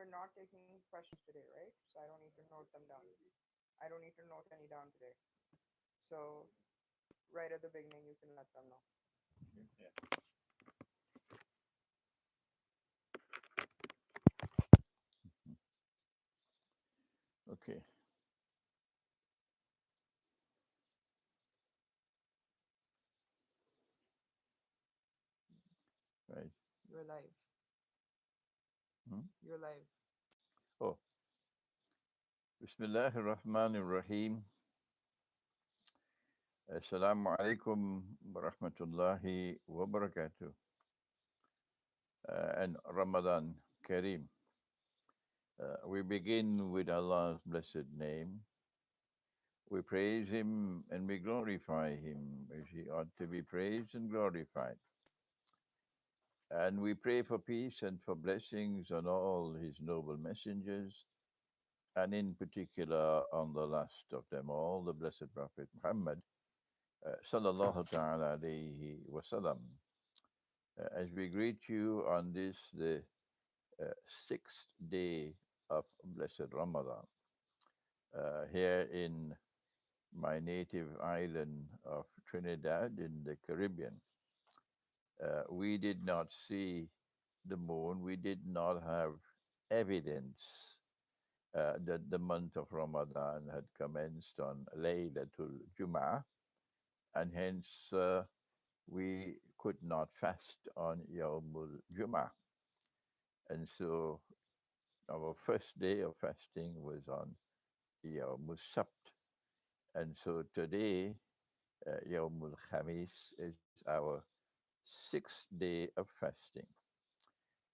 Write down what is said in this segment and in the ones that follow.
we're not taking questions today, right? So I don't need to note them down. I don't need to note any down today. So right at the beginning, you can let them know. Yeah. Okay. Right. You're live. Hmm? You're live. Oh, Bismillahir Rahmanir Rahim. Assalamu alaikum wa rahmatullahi wa barakatuh. And Ramadan Kareem. We begin with Allah's blessed name. We praise Him and we glorify Him as He ought to be praised and glorified. And we pray for peace and for blessings on all His noble messengers, and in particular on the last of them all, the Blessed Prophet Muhammad, sallallahu ta'ala alayhi wasallam. As we greet you on this, the sixth day of Blessed Ramadan, here in my native island of Trinidad in the Caribbean. We did not see the moon. We did not have evidence that the month of Ramadan had commenced on Laylatul Jum'ah, and hence we could not fast on Yawmul Jum'ah. And so our first day of fasting was on Yawmul Sabt. And so today, Yawmul Khamis is our sixth day of fasting.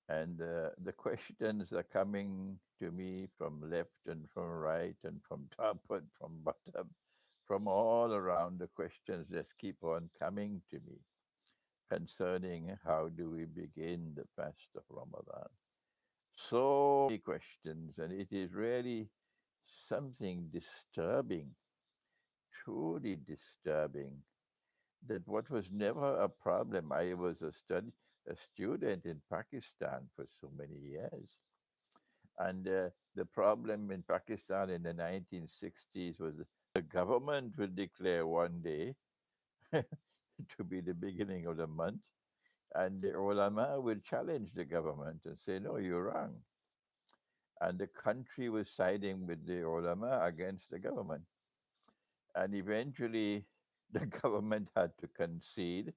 And the questions are coming to me from left and from right and from top and from bottom, from all around. The questions just keep on coming to me concerning how do we begin the fast of Ramadan. So many questions, and it is really something disturbing, truly disturbing, that what was never a problem. I was a student in Pakistan for so many years. And the problem in Pakistan in the 1960s was the government would declare one day to be the beginning of the month, and the ulama would challenge the government and say, no, you're wrong. And the country was siding with the ulama against the government. And eventually, the government had to concede,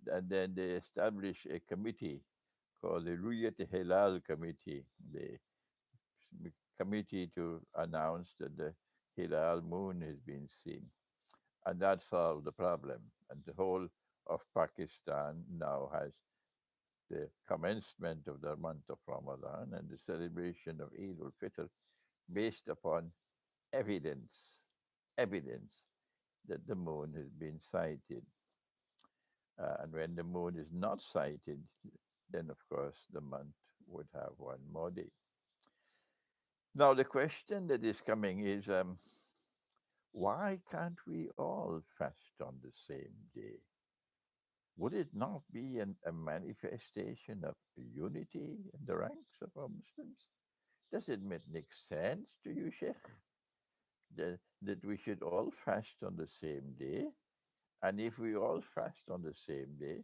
and then they established a committee called the Ruyat Hilal Committee, the committee to announce that the Hilal moon has been seen. And that solved the problem. And the whole of Pakistan now has the commencement of the month of Ramadan and the celebration of Eid al-Fitr based upon evidence, evidence that the moon has been sighted. And when the moon is not sighted, then of course the month would have one more day. Now, the question that is coming is why can't we all fast on the same day? Would it not be a manifestation of unity in the ranks of our Muslims? Does it make sense to you, Sheikh, that we should all fast on the same day? And if we all fast on the same day,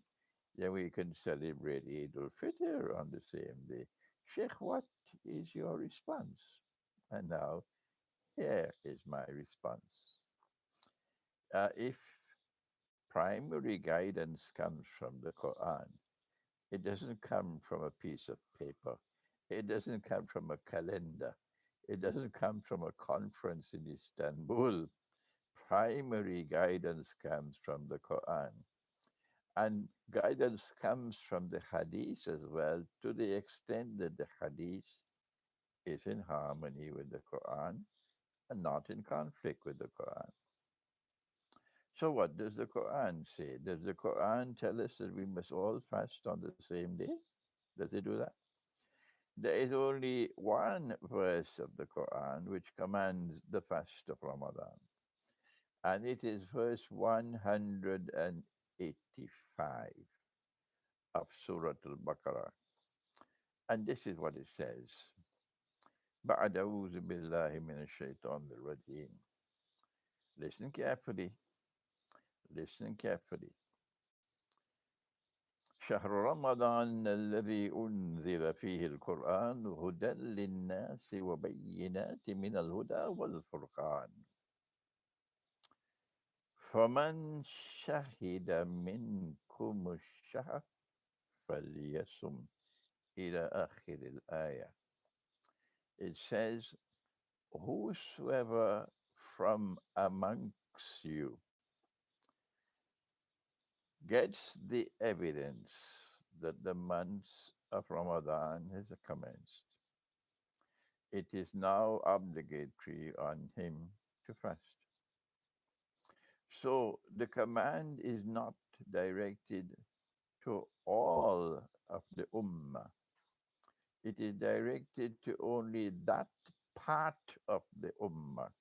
then we can celebrate Eid al-Fitr on the same day. Sheikh, what is your response? And now, here is my response. If primary guidance comes from the Quran, it doesn't come from a piece of paper. It doesn't come from a calendar. It doesn't come from a conference in Istanbul. Primary guidance comes from the Quran. And guidance comes from the Hadith as well, to the extent that the Hadith is in harmony with the Quran and not in conflict with the Quran. So, what does the Quran say? Does the Quran tell us that we must all fast on the same day? Does it do that? There is only one verse of the Quran which commands the fast of Ramadan, and it is verse 185 of Surah Al Baqarah. And this is what it says: بعد أعوذ بالله من الشيطان الرجيم. Listen carefully. Listen carefully. شهر رمضان الذي أنزل فيه القرآن هدى للناس وبينات من الهدى والفرقان فمن شهد منكم الشهر فليصم إلى آخر الآية. It says, whosoever from amongst you gets the evidence that the month of Ramadan has commenced, it is now obligatory on him to fast. So the command is not directed to all of the ummah. It is directed to only that part of the ummah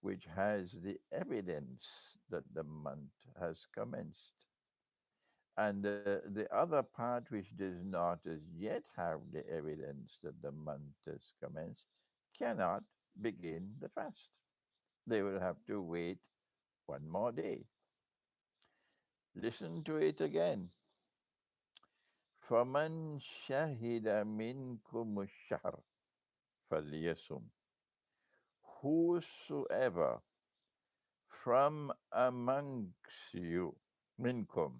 which has the evidence that the month has commenced. And the other part which does not as yet have the evidence that the month has commenced cannot begin the fast. They will have to wait one more day. Listen to it again. فَمَنْ شَهِدَ مِنْكُمُ الشَّهْرَ فَلْيَصُمْ. Whosoever from amongst you, minkum,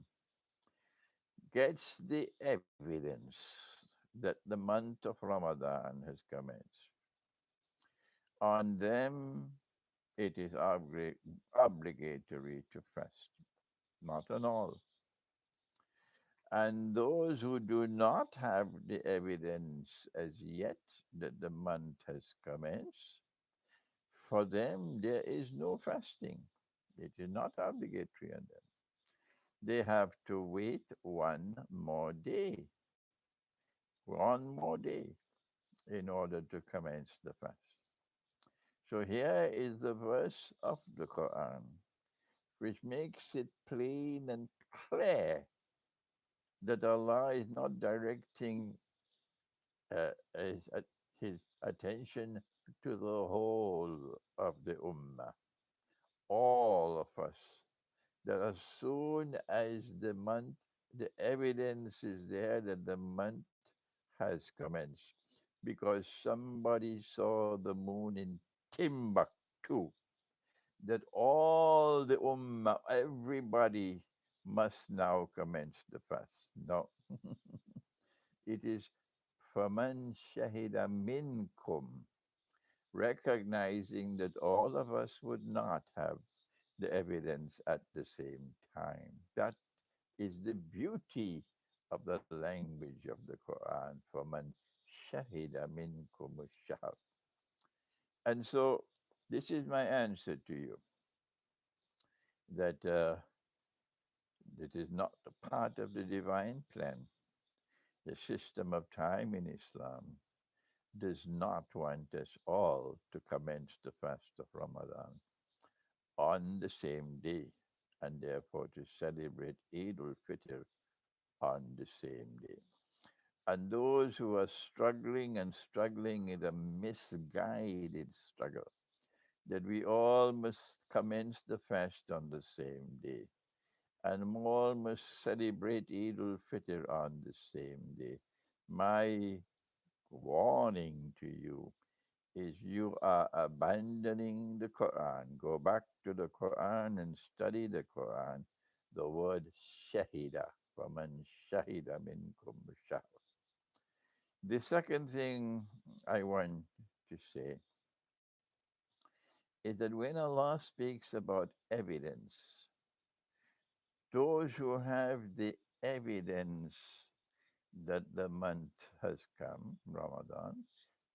gets the evidence that the month of Ramadan has commenced, on them it is obligatory to fast, not on all. And those who do not have the evidence as yet that the month has commenced, for them there is no fasting. It is not obligatory on them. They have to wait one more day, one more day in order to commence the fast. So here is the verse of the Quran which makes it plain and clear that Allah is not directing uh, his, his attention to the whole of the Ummah, all of us, that as soon as the month, the evidence is there that the month has commenced, because somebody saw the moon in Timbuktu, that all the Ummah, everybody must now commence the fast. No, it is Faman Shahida Minkum, recognizing that all of us would not have the evidence at the same time. That is the beauty of the language of the Quran. Faman Shahida Minkum Shahr. And so this is my answer to you, that it is not a part of the divine plan. The system of time in Islam does not want us all to commence the fast of Ramadan on the same day, and therefore to celebrate Eid al-Fitr on the same day. And those who are struggling and struggling in a misguided struggle, that we all must commence the fast on the same day, and all must celebrate Eid al-Fitr on the same day. My warning to you is you are abandoning the Quran. Go back to the Quran and study the Quran. The word shahida, faman shahida minkum shahr. The second thing I want to say is that when Allah speaks about evidence, those who have the evidence that the month has come, Ramadan,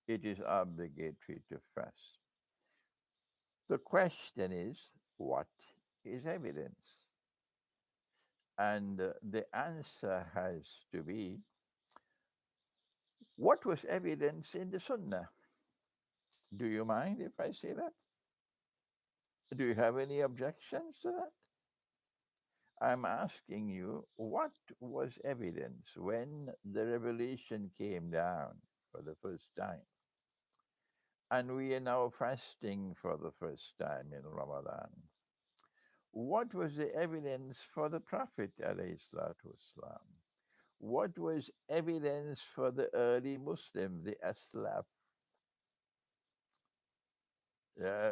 it is obligatory to fast. The question is, what is evidence? And the answer has to be, what was evidence in the Sunnah? Do you mind if I say that? Do you have any objections to that? I'm asking you, what was evidence when the revelation came down for the first time? and we are now fasting for the first time in Ramadan. What was the evidence for the Prophet alayhi salatu wasalam? What was evidence for the early Muslim, the Aslaf?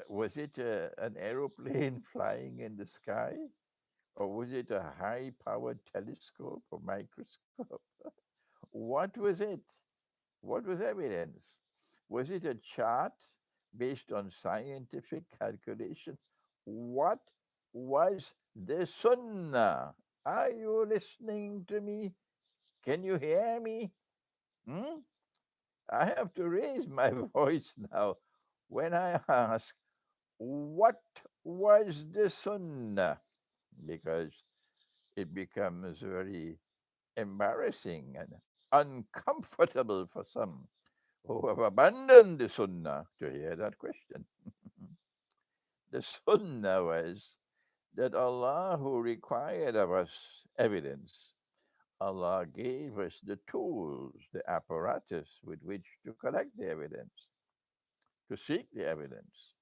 Was it an aeroplane flying in the sky? Or was it a high powered telescope or microscope? What was it? What was evidence? Was it a chart based on scientific calculations? What was the Sunnah? Are you listening to me? Can you hear me? Hmm? I have to raise my voice now when I ask, what was the Sunnah? Because it becomes very embarrassing and uncomfortable for some who have abandoned the Sunnah to hear that question. The Sunnah was that Allah, who required of us evidence, Allah gave us the tools, the apparatus with which to collect the evidence, to seek the evidence.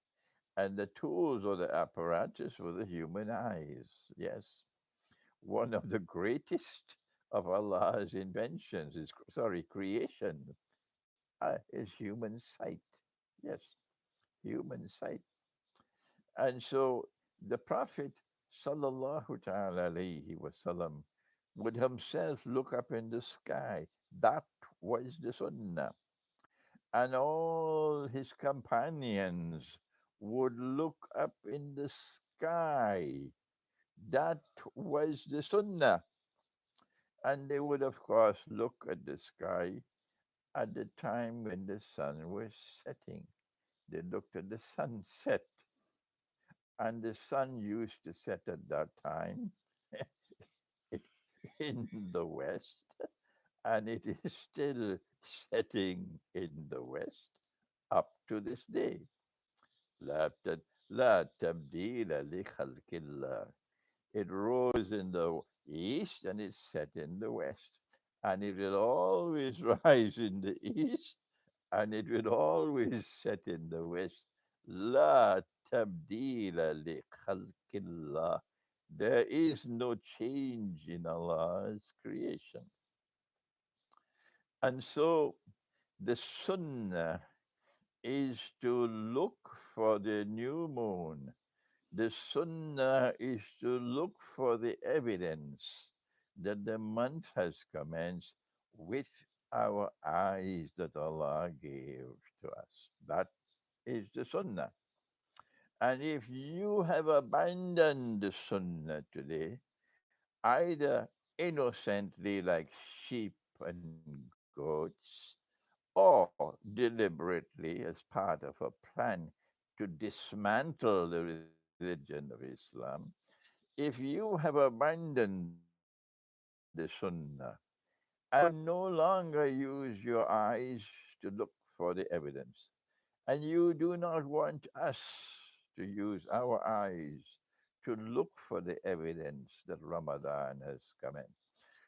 And the tools or the apparatus were the human eyes. Yes, one of the greatest of Allah's inventions is, sorry, creation, is human sight. Yes, human sight. And so the Prophet sallallahu ta'ala alayhi wasallam would himself look up in the sky. That was the sunnah. And all his companions would look up in the sky. That was the sunnah. And they would, of course, look at the sky at the time when the sun was setting. They looked at the sunset, and the sun used to set at that time in the west, and it is still setting in the west up to this day. لا تد- لا تبديل لخلق الله. It rose in the east and it set in the west. And it will always rise in the east and it will always set in the west. La tabdila li khalqillah. There is no change in Allah's creation. And so the sunnah is to look for the new moon. The sunnah is to look for the evidence that the month has commenced with our eyes that Allah gave to us. That is the sunnah. And if you have abandoned the sunnah today, either innocently like sheep and goats, or deliberately as part of a plan to dismantle the religion of Islam, if you have abandoned the sunnah and you no longer use your eyes to look for the evidence, and you do not want us to use our eyes to look for the evidence that Ramadan has come in,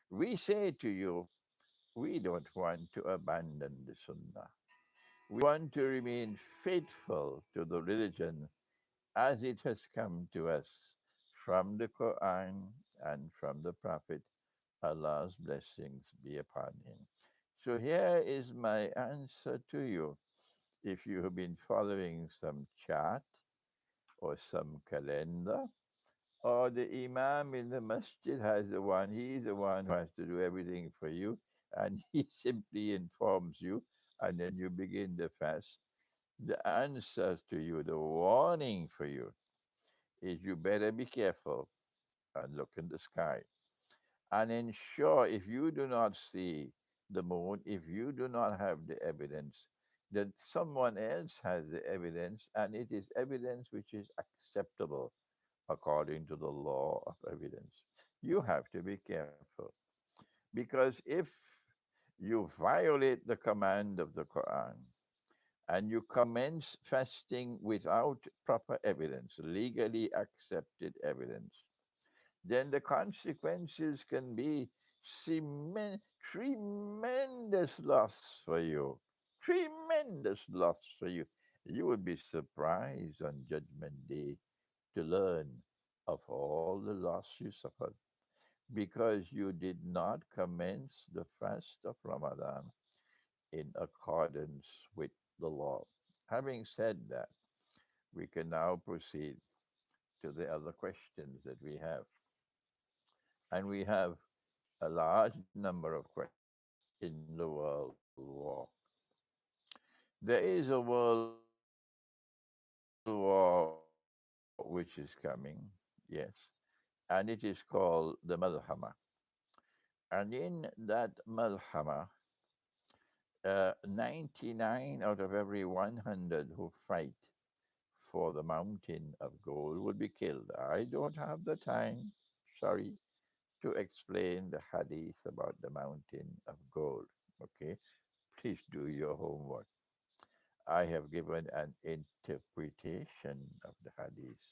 we say to you, we don't want to abandon the sunnah. We want to remain faithful to the religion as it has come to us from the Quran and from the Prophet. Allah's blessings be upon him. So here is my answer to you. If you have been following some chart or some calendar, or the Imam in the masjid has the one, he's the one who has to do everything for you, and he simply informs you, and then you begin the fast. The answer to you, the warning for you, is you better be careful and look in the sky and ensure if you do not see the moon, if you do not have the evidence, that someone else has the evidence and it is evidence which is acceptable according to the law of evidence. You have to be careful because if you violate the command of the Quran and you commence fasting without proper evidence, legally accepted evidence, then the consequences can be tremendous loss for you. Tremendous loss for you. You would be surprised on Judgment Day to learn of all the loss you suffered because you did not commence the fast of Ramadan in accordance with the law. Having said that, we can now proceed to the other questions that we have. And we have a large number of questions in the world war. There is a world war which is coming, yes, and it is called the Malhama. And in that Malhama, 99 out of every 100 who fight for the mountain of gold would be killed. I don't have the time, sorry, to explain the hadith about the mountain of gold. Okay, please do your homework. I have given an interpretation of the hadith,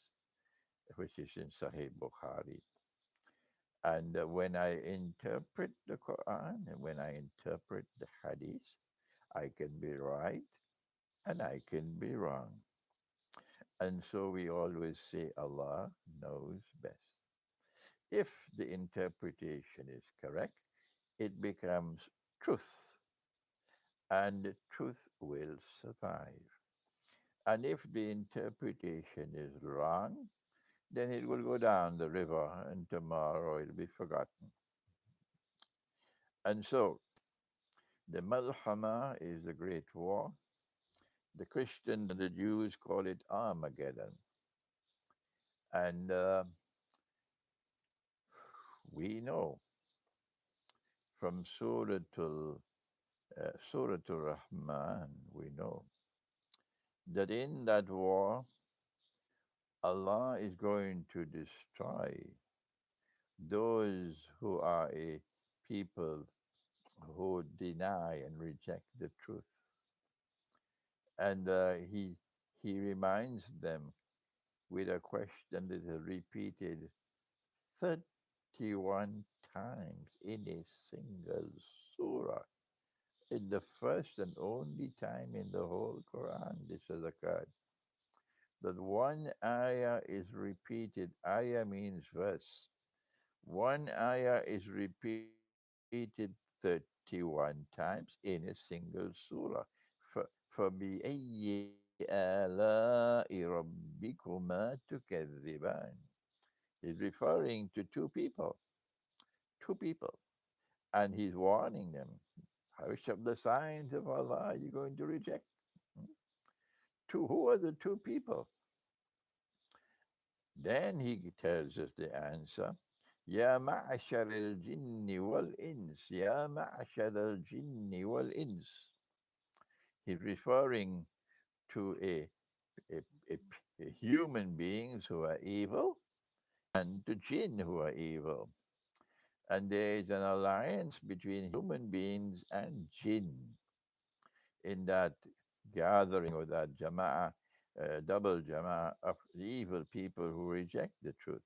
which is in Sahih Bukhari. And when I interpret the Quran and when I interpret the hadith, I can be right and I can be wrong. And so we always say Allah knows best. If the interpretation is correct, it becomes truth, and truth will survive. And if the interpretation is wrong, then it will go down the river and tomorrow it'll be forgotten. And so the Malhama is the great war. The Christians and the Jews call it Armageddon. And we know from Surah Rahman, we know that in that war, Allah is going to destroy those who are a people who deny and reject the truth. And he reminds them with a question that is repeated 31 times in a single surah. In the first and only time in the whole Quran this has occurred. That one ayah is repeated. Ayah means verse. One ayah is repeated 31 times in a single surah. فَبِأَيِّ آلَاءِ رَبِّكُمَا تُكَذِّبَانِ. He's referring to two people, and he's warning them. Which of the signs of Allah are you going to reject? Hmm? Who are the two people? Then he tells us the answer. يا معشر الجن والإنس يا معشر الجن والإنس. He's referring to a, a, a human beings who are evil and to jinn who are evil. And there is an alliance between human beings and jinn in that gathering or that jama'ah, double jama'ah of evil people who reject the truth.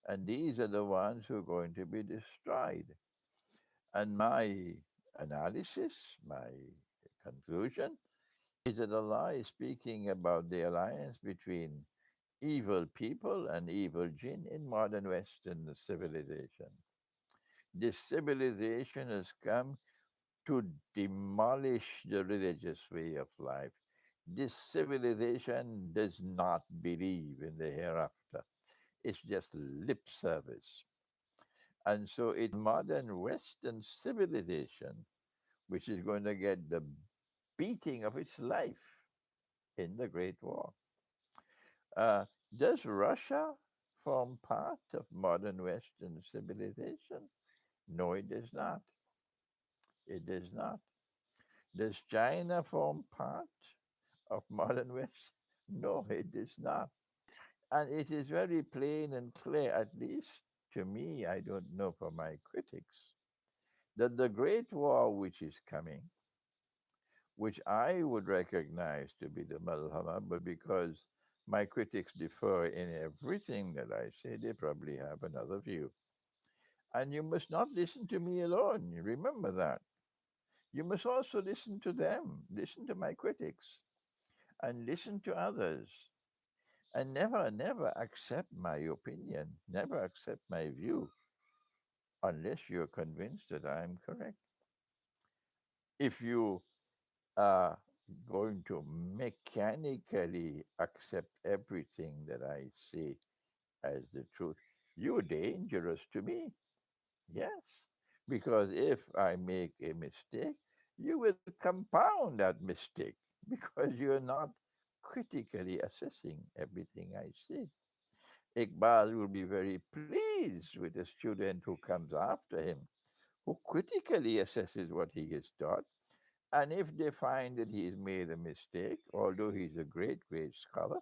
And these are the ones who are going to be destroyed. And my analysis, my conclusion, is that Allah is speaking about the alliance between evil people and evil jinn in modern Western civilization. This civilization has come to demolish the religious way of life. This civilization does not believe in the hereafter. It's just lip service. And so it's modern Western civilization which is going to get the beating of its life in the Great War. Uh, does Russia form part of modern Western civilization? No, it does not. It does not. Does China form part of modern West? No, it does not. And it is very plain and clear, at least to me, I don't know for my critics, that the Great War which is coming, which I would recognize to be the Malhama, but because my critics differ in everything that I say, they probably have another view. And you must not listen to me alone. Remember that. You must also listen to them, listen to my critics. and listen to others, and never accept my opinion, never accept my view unless you're convinced that I'm correct. If you are going to mechanically accept everything that I say as the truth, you're dangerous to me. Yes. Because if I make a mistake, you will compound that mistake because you're not critically assessing everything I say. Iqbal will be very pleased with a student who comes after him, who critically assesses what he has taught. And if they find that he has made a mistake, although he's a great scholar,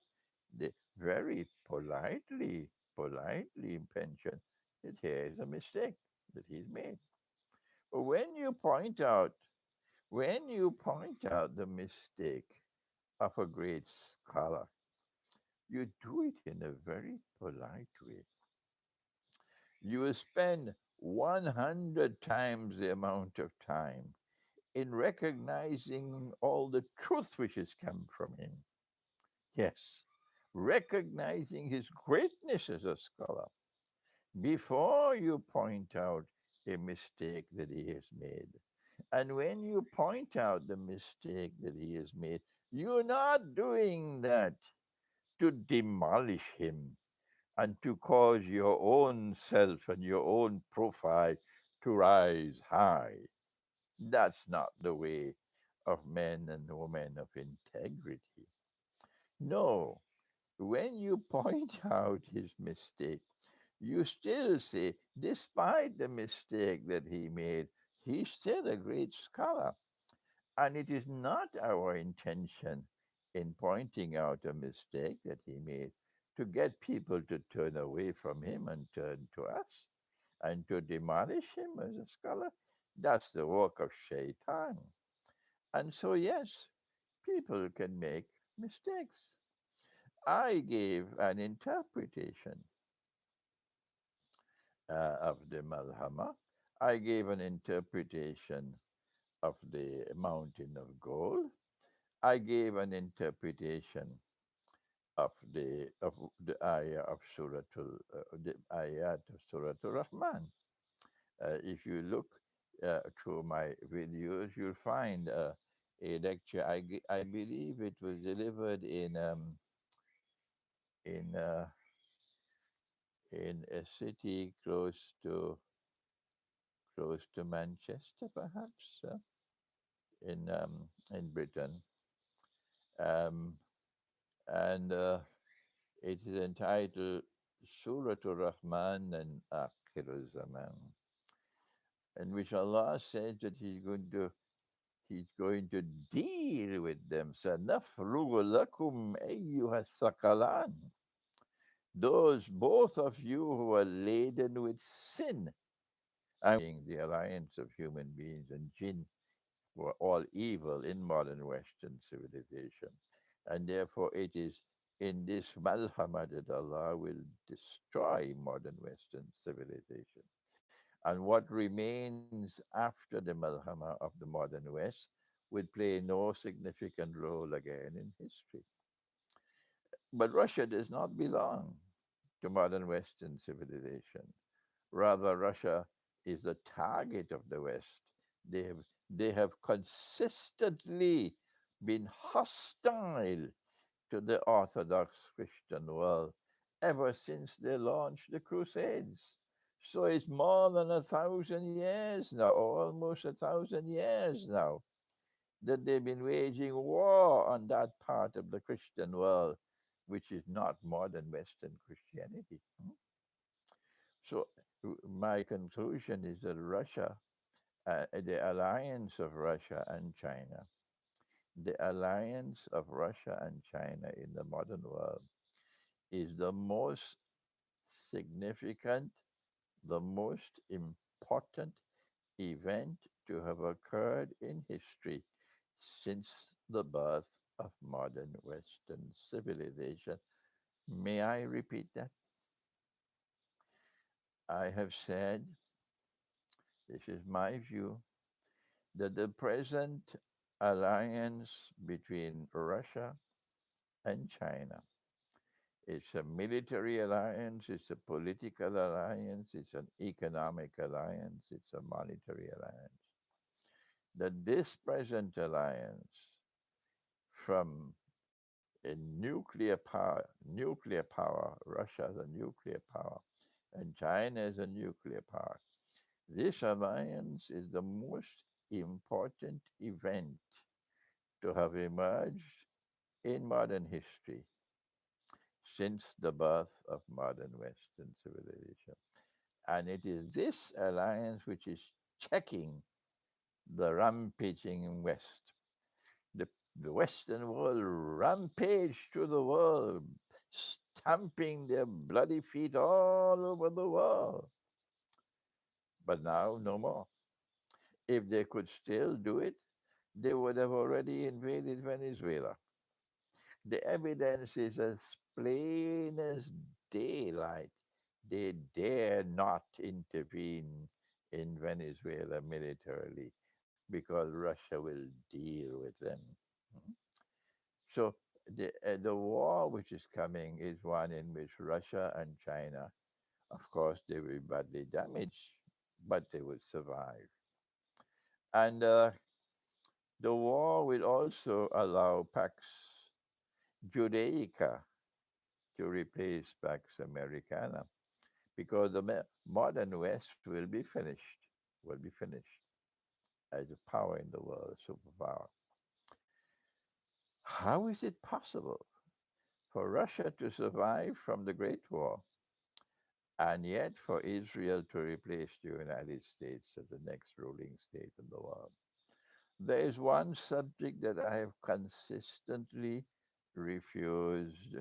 they very politely mention that here is a mistake that he's made. When you point out, when you point out the mistake of a great scholar, you do it in a very polite way. You will spend 100 times the amount of time in recognizing all the truth which has come from him. Yes, recognizing his greatness as a scholar before you point out a mistake that he has made. And when you point out the mistake that he has made, you're not doing that to demolish him and to cause your own self and your own profile to rise high. That's not the way of men and women of integrity. No, when you point out his mistake, you still say, despite the mistake that he made, he's still a great scholar. And it is not our intention in pointing out a mistake that he made to get people to turn away from him and turn to us and to demolish him as a scholar. That's the work of Shaitan. And so, yes, people can make mistakes. I gave an interpretation of the Malhama. I gave an interpretation of the mountain of gold. I gave an interpretation of the ayah of the ayat of Surah Rahman. If you look through my videos, you'll find a lecture. I believe it was delivered in in a city close to Manchester, perhaps in Britain, um, and it is entitled Surah Rahman and Akhir Zaman, in which Allah says that He's going to deal with them. Sanafrugu lakum ayyuha thaqalan. Those both of you who are laden with sin. I'm saying the alliance of human beings and jinn were all evil in modern Western civilization. And therefore it is in this malhama that Allah will destroy modern Western civilization. And what remains after the malhama of the modern West will play no significant role again in history. But Russia does not belong to modern Western civilization. Rather, Russia is the target of the West. They have consistently been hostile to the Orthodox Christian world ever since they launched the Crusades. So it's more than 1,000 years now, almost 1,000 years now, that they've been waging war on that part of the Christian world, which is not modern Western Christianity. So my conclusion is that the alliance of Russia and China, the alliance of Russia and China in the modern world is the most significant, the most important event to have occurred in history since the birth of modern Western civilization. May I repeat that? I have said, this is my view, that the present alliance between Russia and China. It's a military alliance, it's a political alliance, it's an economic alliance, it's a monetary alliance. That this present alliance, from a nuclear power, Russia is a nuclear power, and China is a nuclear power. This alliance is the most important event to have emerged in modern history since the birth of modern Western civilization. And it is this alliance which is checking the rampaging West. The, the Western world rampage through the world, stamping their bloody feet all over the world. But now, no more. If they could still do it, they would have already invaded Venezuela. The evidence is as plain as daylight. They dare not intervene in Venezuela militarily because Russia will deal with them. Mhm. So the war which is coming is one in which Russia and China, of course, they will be badly damaged, but they will survive. And the war will also allow Pax Judaica to replace Pax Americana because the modern West will be finished as a power in the world, superpower. How is it possible for Russia to survive from the Great War and yet for Israel to replace the United States as the next ruling state in the world? There is one subject that I have consistently refused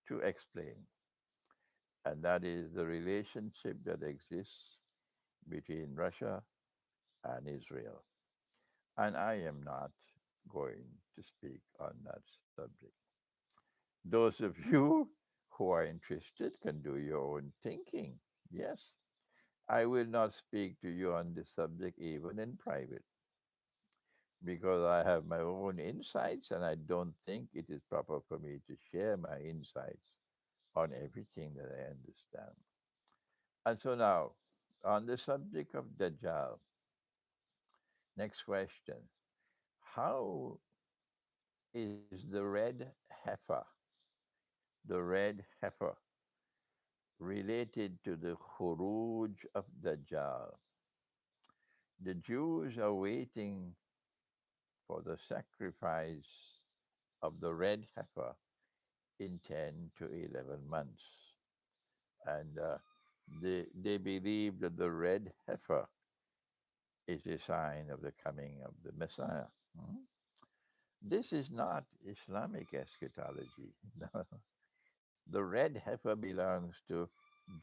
to explain, and that is the relationship that exists between Russia and Israel. And I am not going to speak on that subject. Those of you who are interested can do your own thinking. Yes, I will not speak to you on this subject even in private because I have my own insights and I don't think it is proper for me to share my insights on everything that I understand. And so now, on the subject of Dajjal, next question. How is the red heifer, related to the Khuruj of Dajjal? The Jews are waiting for the sacrifice of the red heifer in 10 to 11 months. And they believe that the red heifer is a sign of the coming of the Messiah. Hmm? This is not Islamic eschatology. No. The red heifer belongs to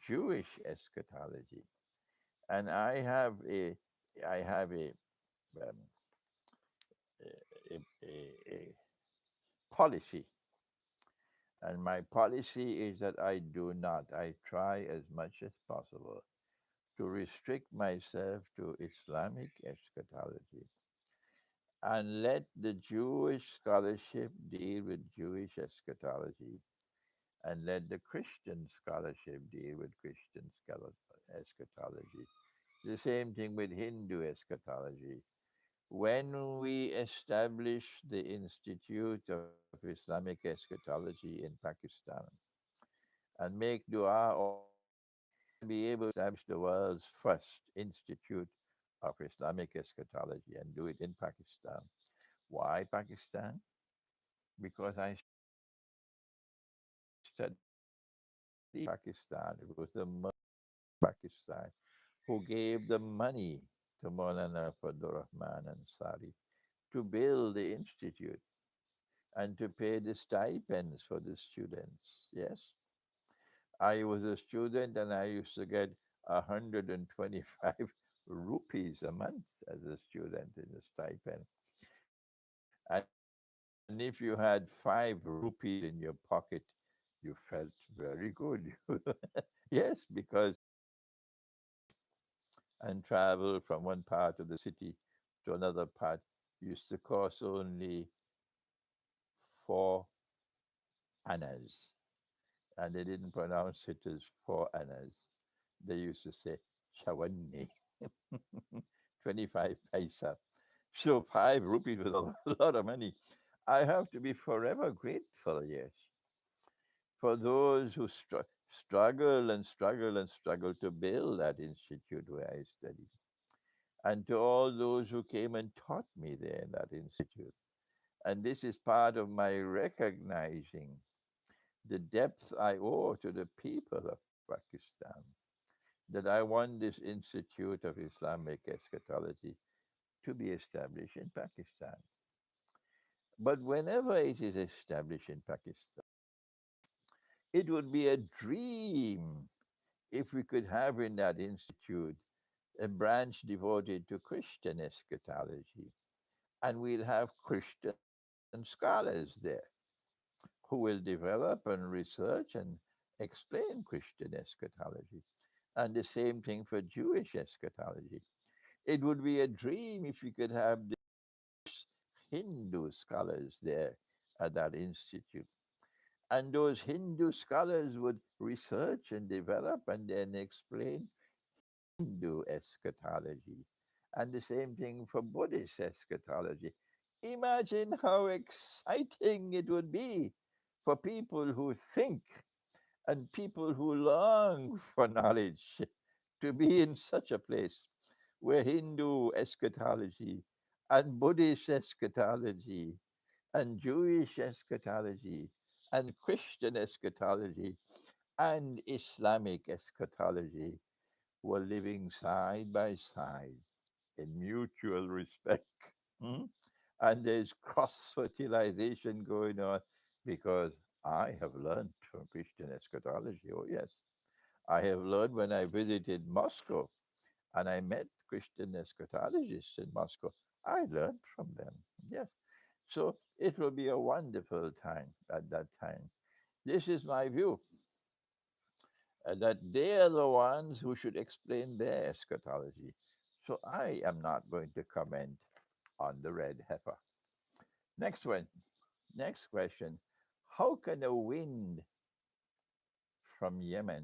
Jewish eschatology. And I have um, a policy. And my policy is that I try as much as possible to restrict myself to Islamic eschatology and let the Jewish scholarship deal with Jewish eschatology and let the Christian scholarship deal with Christian eschatology. The same thing with Hindu eschatology. When we established the Institute of Islamic Eschatology in Pakistan and make dua all the time, be able to establish the world's first Institute of Islamic Eschatology and do it in Pakistan. Why Pakistan? Because I studied Pakistan. It was the Pakistan who gave the money to Maulana Fadl Rahman Ansari to build the institute and to pay the stipends for the students. Yes, I was a student and I used to get 125 rupees a month as a student in a stipend. And if you had 5 rupees in your pocket, you felt very good. Yes, because to get and travel from one part of the city to another part used to cost only 4 annas, and they didn't pronounce it as 4 annas. They used to say chawanni, 25 paisa. So 5 rupees was a lot of money. I have to be forever grateful, yes, for those who struggle and struggle and struggle to build that institute where I studied, and to all those who came and taught me there in that institute. And this is part of my recognizing the depth I owe to the people of Pakistan, that I want this Institute of Islamic Eschatology to be established in Pakistan. But whenever it is established in Pakistan, it would be a dream if we could have in that institute a branch devoted to Christian eschatology. And we'll have Christian scholars there who will develop and research and explain Christian eschatology. And the same thing for Jewish eschatology. It would be a dream if we could have the Hindu scholars there at that institute. And those Hindu scholars would research and develop and then explain Hindu eschatology. And the same thing for Buddhist eschatology. Imagine how exciting it would be for people who think and people who long for knowledge to be in such a place where Hindu eschatology and Buddhist eschatology and Jewish eschatology and Christian eschatology and Islamic eschatology were living side by side in mutual respect. Hmm? And there's cross fertilization going on because I have learned from Christian eschatology. Oh, yes. I have learned when I visited Moscow and I met Christian eschatologists in Moscow. I learned from them. Yes. So it will be a wonderful time at that time. This is my view, that they are the ones who should explain their eschatology. So I am not going to comment on the red heifer. Next one. Next question. How can a wind from Yemen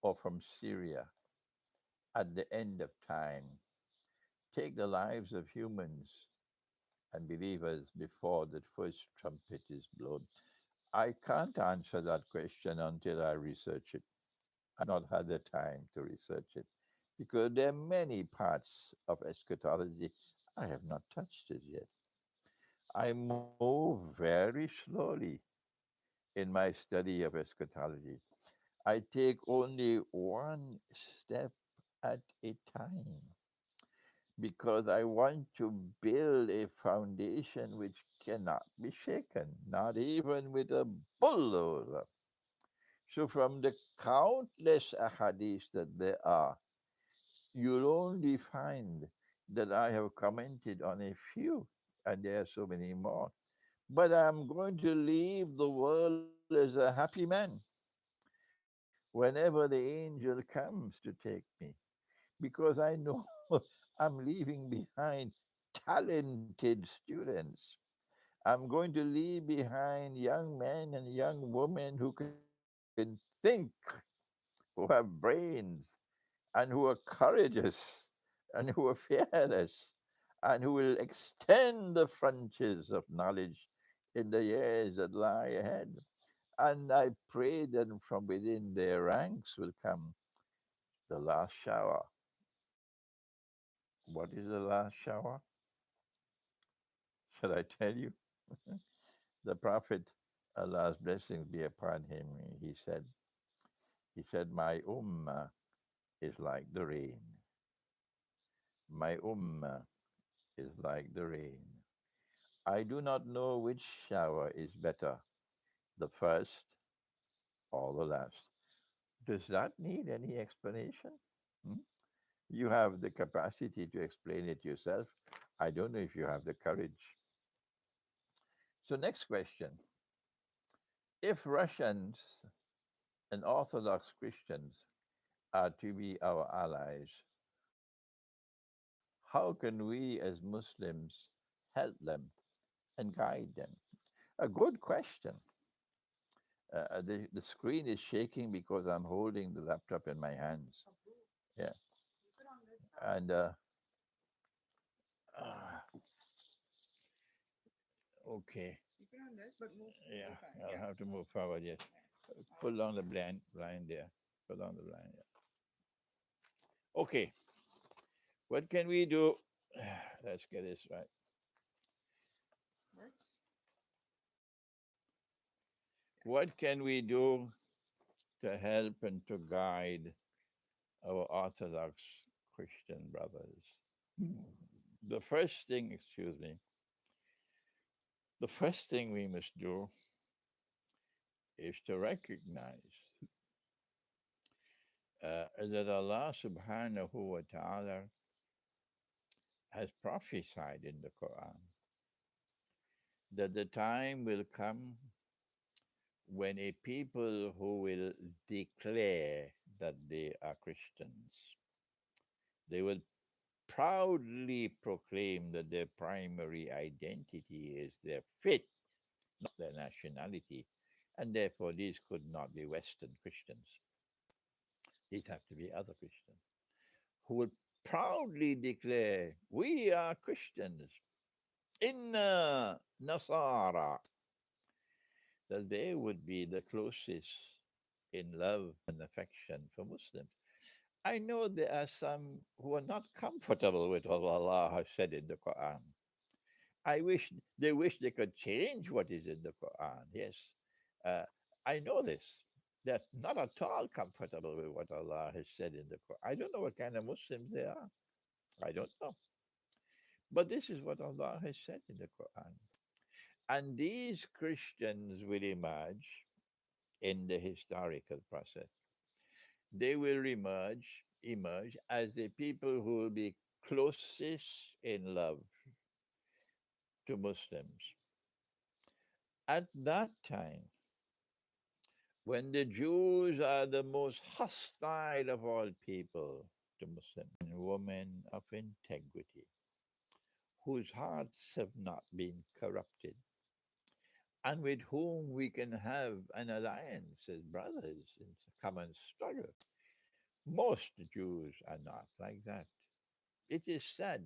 or from Syria at the end of time take the lives of humans and believers before the first trumpet is blown? I can't answer that question until I research it. I've not had the time to research it because there are many parts of eschatology I have not touched it yet. I move very slowly in my study of eschatology. I take only one step at a time because I want to build a foundation which cannot be shaken, not even with a bulldozer. So, from the countless ahadiths that there are, you'll only find that I have commented on a few, and there are so many more. But I'm going to leave the world as a happy man whenever the angel comes to take me, because I know I'm leaving behind talented students. I'm going to leave behind young men and young women who can think, who have brains, and who are courageous, and who are fearless, and who will extend the frontiers of knowledge in the years that lie ahead. And I pray that from within their ranks will come the last shower. What is the last shower? Shall I tell you? The Prophet, Allah's blessings be upon him, he said, my ummah is like the rain. My ummah is like the rain. I do not know which shower is better, the first or the last. Does that need any explanation? Hmm? You have the capacity to explain it yourself. I don't know if you have the courage. So, next question. If Russians and Orthodox Christians are to be our allies, how can we as Muslims help them and guide them? A good question. The screen is shaking because I'm holding the laptop in my hands. Abu, Yeah, keep it on this now. and uh, okay. Keep it on this, but Yeah, move back. I'll Yeah. have to move forward. Yes, Yeah. pull down the blind there. Pull down the blind. Yeah. Okay, what can we do? Let's get this right. Works. What can we do to help and to guide our Orthodox Christian brothers? The first thing, excuse me, the first thing we must do is to recognize that Allah subhanahu wa ta'ala has prophesied in the Quran that the time will come when a people who will declare that they are Christians, they will proudly proclaim that their primary identity is their faith, not their nationality, and therefore these could not be Western Christians. These have to be other Christians who will proudly declare, "We are Christians, Inna Nasara," that they would be the closest in love and affection for Muslims. I know there are some who are not comfortable with what Allah has said in the Quran. I wish they could change what is in the Quran. Yes, uh, I know this. They're not at all comfortable with what Allah has said in the Quran. I don't know what kind of Muslims they are. I don't know. But this is what Allah has said in the Quran. And these Christians will emerge in the historical process. They will emerge as the people who will be closest in love to Muslims. At that time, when the Jews are the most hostile of all people to Muslims, and women of integrity, whose hearts have not been corrupted, and with whom we can have an alliance as brothers in common struggle. Most Jews are not like that. It is sad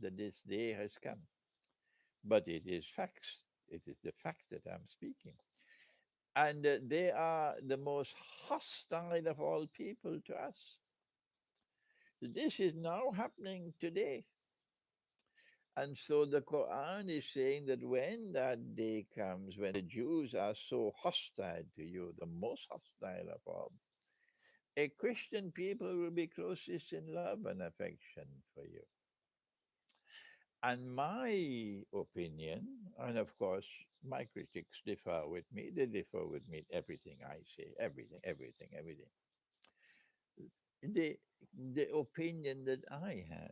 that this day has come, but it is facts. It is the fact that I'm speaking. And they are the most hostile of all people to us. This is now happening today. And so the Quran is saying that when that day comes, when the Jews are so hostile to you, the most hostile of all, a Christian people will be closest in love and affection for you. And my opinion, and of course, my critics differ with me. They differ with me in everything I say, everything. The, the opinion that I have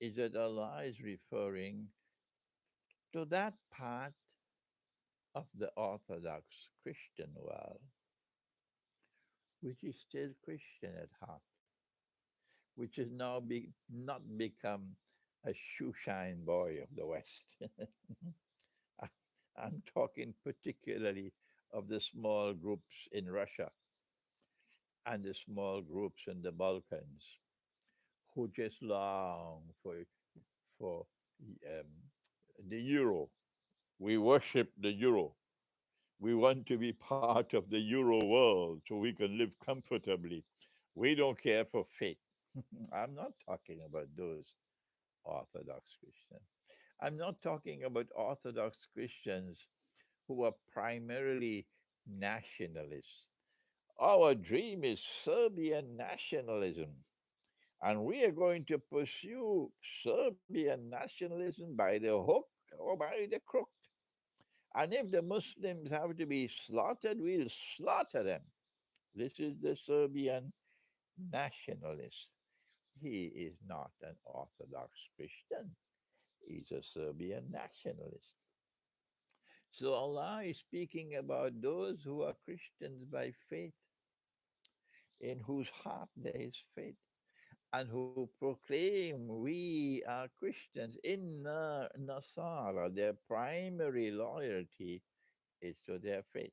is that Allah is referring to that part of the Orthodox Christian world, which is still Christian at heart, which has now not become a shoeshine boy of the West. I- I'm talking particularly of the small groups in Russia and the small groups in the Balkans who just long for um, the euro. We worship the euro. We want to be part of the euro world so we can live comfortably. We don't care for faith. I'm not talking about those Orthodox Christians. I'm not talking about Orthodox Christians who are primarily nationalists. Our dream is Serbian nationalism, and we are going to pursue Serbian nationalism by the hook or by the crook. And if the Muslims have to be slaughtered, we'll slaughter them. This is the Serbian nationalist. He is not an Orthodox Christian. He's a Serbian nationalist. So Allah is speaking about those who are Christians by faith, in whose heart there is faith. and who proclaim we are Christians. In Nasara, their primary loyalty is to their faith.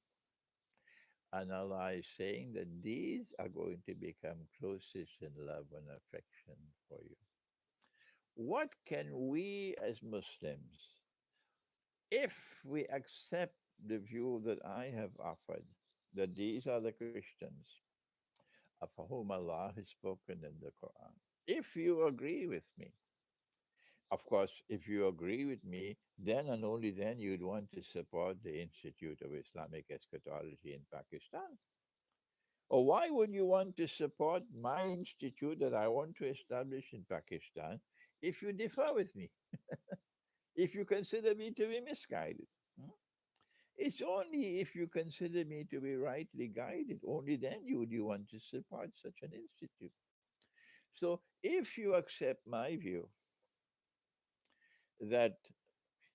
And Allah is saying that these are going to become closest in love and affection for you. What can we as Muslims, if we accept the view that I have offered, that these are the Christians of whom Allah has spoken in the Quran, if you agree with me, of course, if you agree with me, then and only then you'd want to support the Institute of Islamic Eschatology in Pakistan. Or why would you want to support my institute that I want to establish in Pakistan if you differ with me, if you consider me to be misguided? Hmm? It's only if you consider me to be rightly guided, only then would you want to support such an institute. So if you accept my view that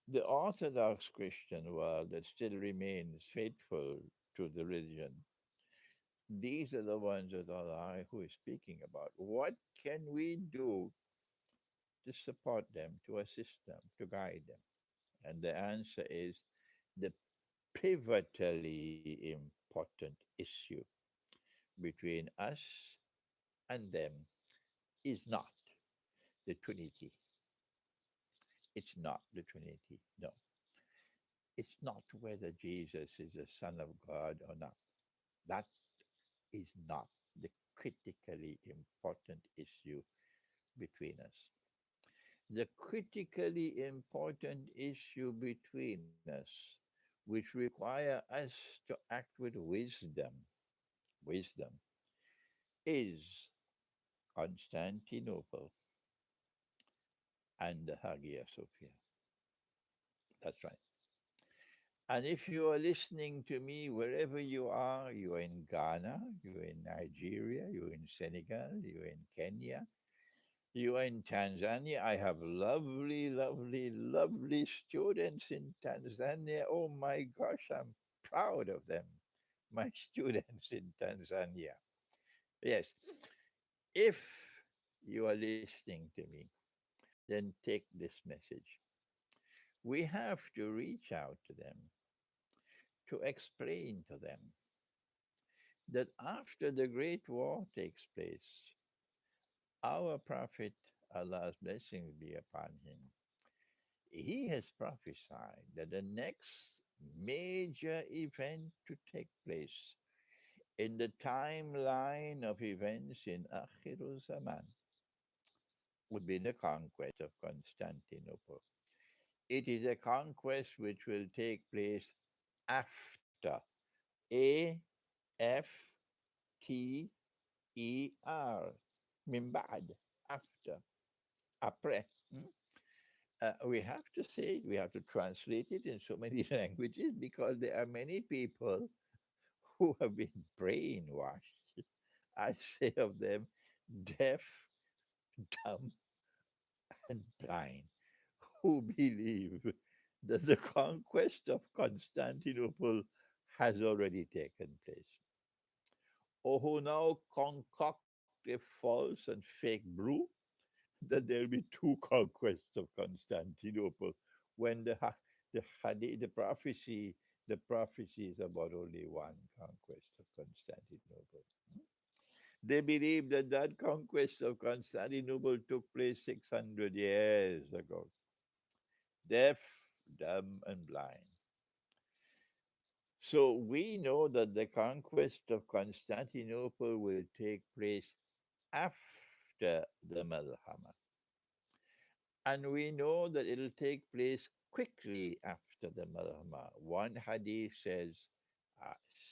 the Orthodox Christian world that still remains faithful to the religion, these are the ones that Allah who is speaking about. What can we do to support them, to assist them, to guide them? And the answer is the pivotally important issue between us and them is not the Trinity. It's not the Trinity. No. It's not whether Jesus is the Son of God or not. That is not the critically important issue between us. The critically important issue between us, which require us to act with wisdom, is Constantinople and the Hagia Sophia. That's right. And if you are listening to me wherever you are in Ghana, you're in Nigeria, you're in Senegal, you're in Kenya, you are in Tanzania. I have lovely, lovely, lovely students in Tanzania. Oh my gosh, I'm proud of them. My students in Tanzania. Yes, if you are listening to me, then take this message. We have to reach out to them to explain to them that after the Great War takes place, our Prophet, Allah's blessings be upon him, he has prophesied that the next major event to take place in the timeline of events in Akhirul Zaman would be the conquest of Constantinople. It is a conquest which will take place after A F T ER, min ba'd, after, après. We have to say it, we have to translate it in so many languages because there are many people who have been brainwashed. I say of them, deaf, dumb, and blind, who believe that the conquest of Constantinople has already taken place, or who now concoct a false and fake brew that there'll be two conquests of Constantinople when the prophecy is about only one conquest of Constantinople. They believe that that conquest of Constantinople took place 600 years ago. Deaf, dumb, and blind. So we know that the conquest of Constantinople will take place after the Malhama. And we know that it'll take place quickly after the Malhama. One hadith says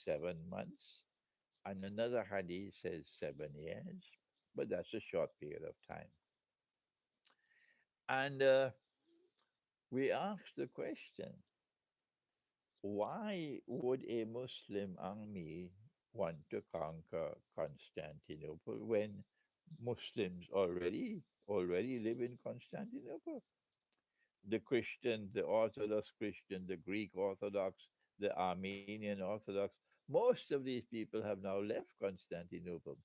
7 months, and another hadith says 7 years, but that's a short period of time. And we ask the question, why would a Muslim army want to conquer Constantinople when Muslims already live in Constantinople? The Christian, the Orthodox Christian, the Greek Orthodox, the Armenian Orthodox, most of these people have now left Constantinople.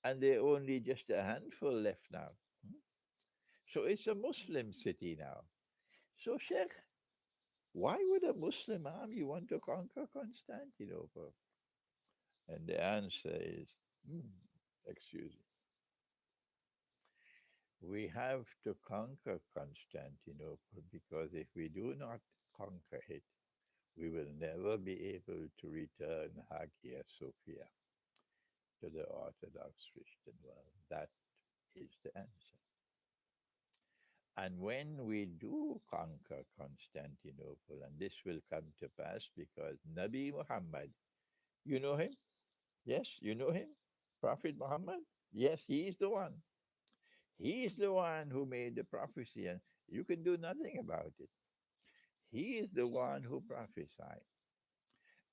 and there are only just a handful left now. Hmm? So it's a Muslim city now. So, Sheikh, why would a Muslim army want to conquer Constantinople? And the answer is, hmm, excuse me, we have to conquer Constantinople because if we do not conquer it, we will never be able to return Hagia Sophia to the Orthodox Christian world. That is the answer. And when we do conquer Constantinople, and this will come to pass because Nabi Muhammad, you know him? Yes, you know him? Prophet Muhammad? Yes, he is the one. He is the one who made the prophecy, and you can do nothing about it. He is the one who prophesied.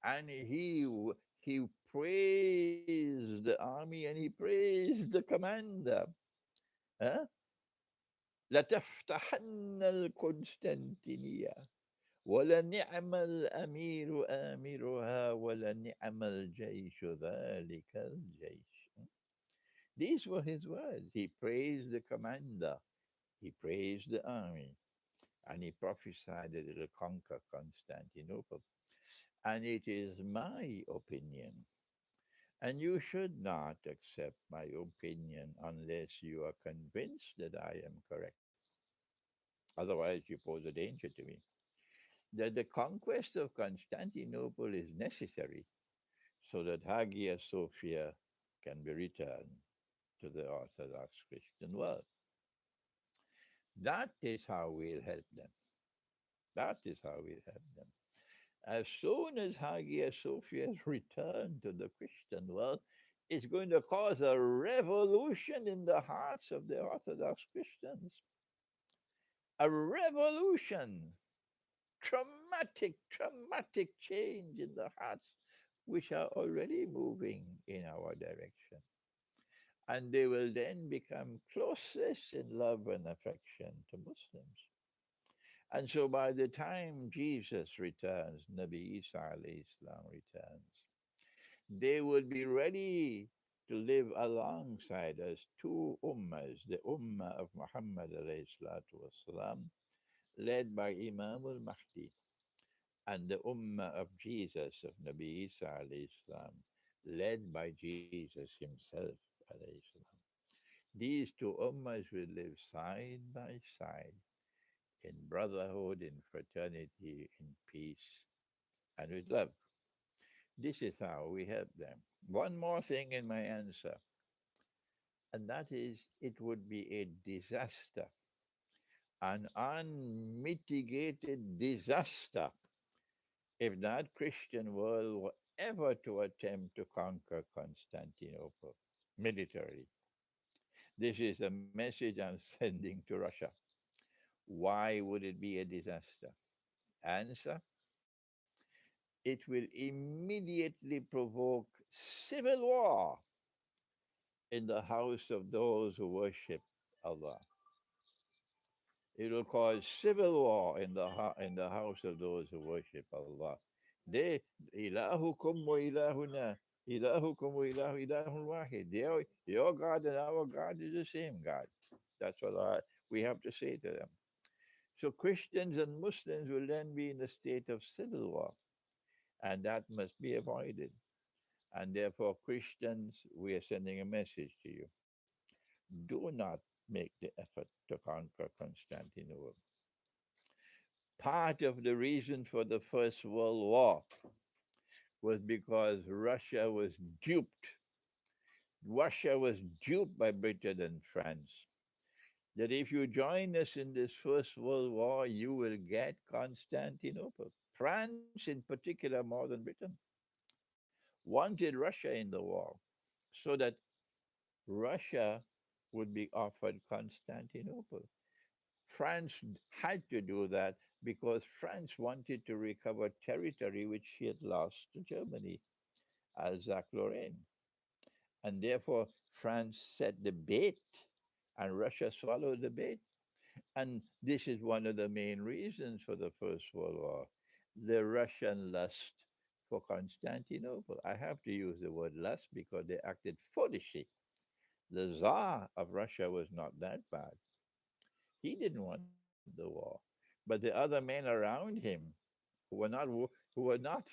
And he praised the army and he praised the commander. Huh? لتفتحن القسطنطينية ولنعم الأمير آمرها ولنعم الجيش ذلك الجيش. These were his words. He praised the commander, he praised the army, and he prophesied that it will conquer Constantinople. And it is my opinion, and you should not accept my opinion unless you are convinced that I am correct. Otherwise, you pose a danger to me. That the conquest of Constantinople is necessary so that Hagia Sophia can be returned to the Orthodox Christian world. That is how we'll help them. That is how we'll help them. As soon as Hagia Sophia is returned to the Christian world, it's going to cause a revolution in the hearts of the Orthodox Christians. A revolution, traumatic change in the hearts, which are already moving in our direction. And they will then become closest in love and affection to Muslims. And so by the time Jesus returns, Nabi Isa alayhi salam returns, they would be ready to live alongside us two ummahs, the ummah of Muhammad alayhi salatu wasalam, led by Imam al-Mahdi, and the ummah of Jesus, of Nabi Isa alayhi salam, led by Jesus himself alayhi salam. These two ummahs will live side by side in brotherhood, in fraternity, in peace, and with love. This is how we help them. One more thing in my answer, and that is it would be a disaster, an unmitigated disaster, if that Christian world were ever to attempt to conquer Constantinople militarily. This is a message I'm sending to Russia. Why would it be a disaster? Answer: it will immediately provoke civil war in the house of those who worship Allah. It will cause civil war in in the house of those who worship Allah. They ilahukum wa ilahuna ilahukum wa ilahun wahid. Your God and our God is the same God. That's what we have to say to them. So Christians and Muslims will then be in a state of civil war, and that must be avoided. And therefore, Christians, we are sending a message to you. Do not make the effort to conquer Constantinople. Part of the reason for the First World War was because Russia was duped. Russia was duped by Britain and France. That if you join us in this First World War, you will get Constantinople. France, in particular, more than Britain, wanted Russia in the war so that Russia would be offered Constantinople. France had to do that because France wanted to recover territory which she had lost to Germany, Alsace-Lorraine. And therefore, France set the bait and Russia swallowed the bait. And this is one of the main reasons for the First World War, the Russian lust for Constantinople. I have to use the word lust because they acted foolishly The Tsar of Russia was not that bad. He didn't want the war, but the other men around him who were not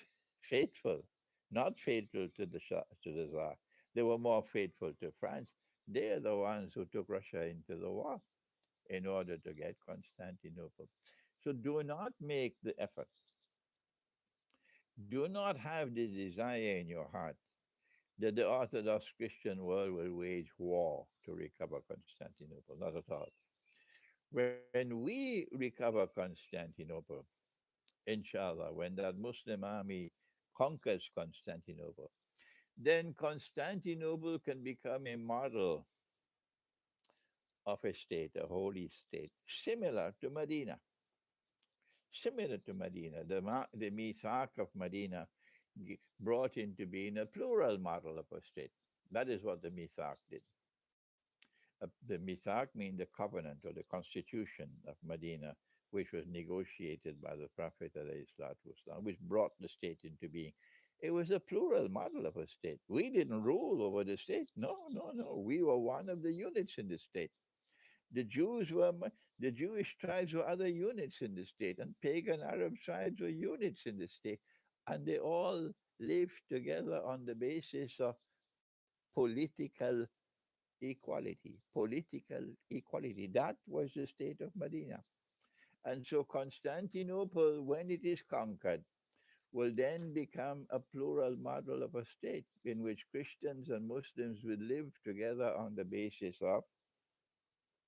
faithful, not faithful to to the Tsar. They were more faithful to France. They are the ones who took Russia into the war in order to get Constantinople. So do not make the effort. Do not have the desire in your heart that the Orthodox Christian world will wage war to recover Constantinople. Not at all. When we recover Constantinople, inshallah, when that Muslim army conquers Constantinople, then Constantinople can become a model of a state, a holy state, similar to Medina. Similar to Medina. The Mithaq of Medina brought into being a plural model of a state. That is what the Mithaq did. The Mithaq means the covenant or the constitution of Medina, which was negotiated by the Prophet ﷺ, which brought the state into being. It was a plural model of a state. We didn't rule over the state. No, no, no. We were one of the units in the state. The Jews were the Jewish tribes were other units in the state, and pagan Arab tribes were units in the state, and they all lived together on the basis of political equality. Political equality. That was the state of Medina. And so Constantinople, when it is conquered, will then become a plural model of a state in which Christians and Muslims will live together on the basis of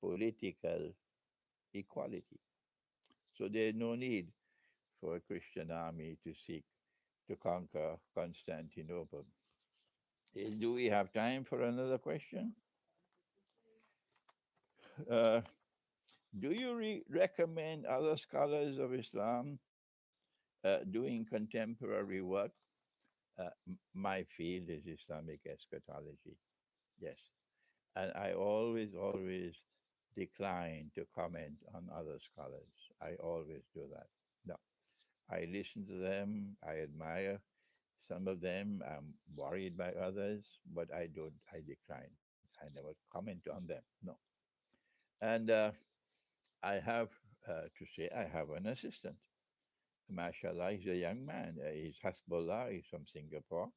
political equality. So there's no need for a Christian army to seek to conquer Constantinople. Do we have time for another question? Uh, do you recommend other scholars of Islam doing contemporary work? My field is Islamic eschatology. Yes. And I always decline to comment on other scholars. I always do that. No. I listen to them. I admire some of them. I'm worried by others, but I decline. I never comment on them. No. And I have to say, I have an assistant. MashaAllah, he's a young man. He's Hasbullah, he's from Singapore.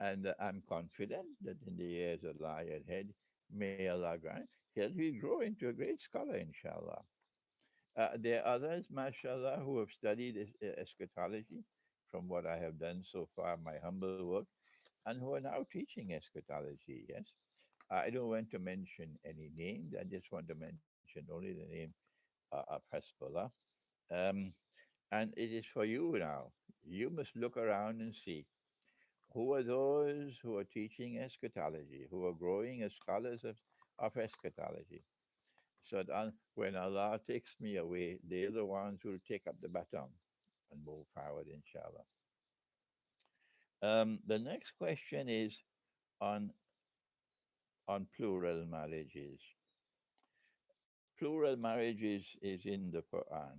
And I'm confident that in the years that lie ahead, may Allah grant, he'll grow into a great scholar, inshallah. There are others, mashallah, who have studied eschatology from what I have done so far, my humble work, and who are now teaching eschatology, yes. I don't want to mention any names. I just want to mention only the name of Hezbollah. Um, and it is for you now. You must look around and see who are those who are teaching eschatology, who are growing as scholars of eschatology. So that when Allah takes me away, they're the ones who will take up the baton and move forward, inshallah. The next question is on plural marriages. Plural marriages is in the Quran,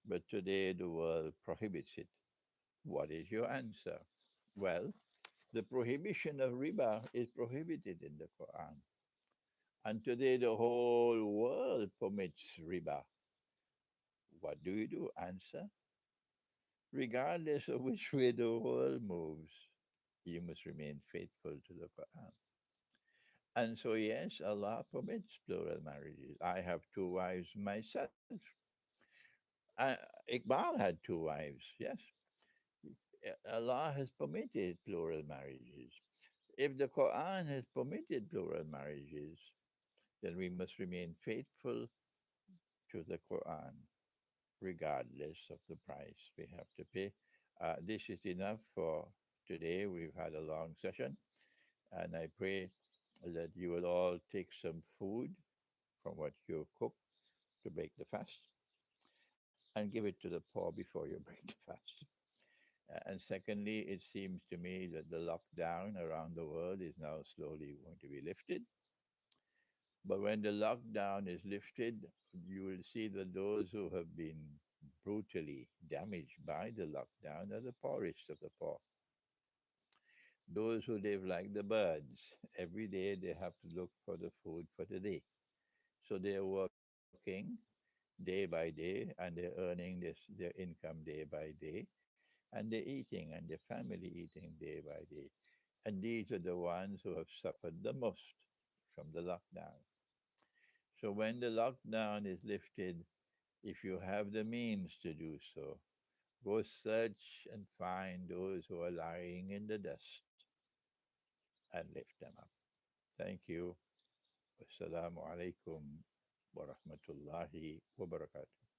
but today the world prohibits it. What is your answer? Well, the prohibition of riba is prohibited in the Quran. And today the whole world permits riba. What do you do? Answer. Regardless of which way the world moves, you must remain faithful to the Quran. And so, yes, Allah permits plural marriages. I have two wives myself. Uh, Iqbal had two wives, yes. Allah has permitted plural marriages. If the Quran has permitted plural marriages, then we must remain faithful to the Quran, regardless of the price we have to pay. This is enough for today. We've had a long session, and I pray that you will all take some food from what you cook to break the fast and give it to the poor before you break the fast. And secondly, it seems to me that the lockdown around the world is now slowly going to be lifted. But when the lockdown is lifted, you will see that those who have been brutally damaged by the lockdown are the poorest of the poor. Those who live like the birds, every day they have to look for the food for the day. So they are working day by day and they're earning their income day by day and they're eating and their family eating day by day. And these are the ones who have suffered the most from the lockdown. So when the lockdown is lifted, if you have the means to do so, go search and find those who are lying in the dust and lift them up. Thank you. Wassalamu alaikum wa rahmatullahi wa barakatuh.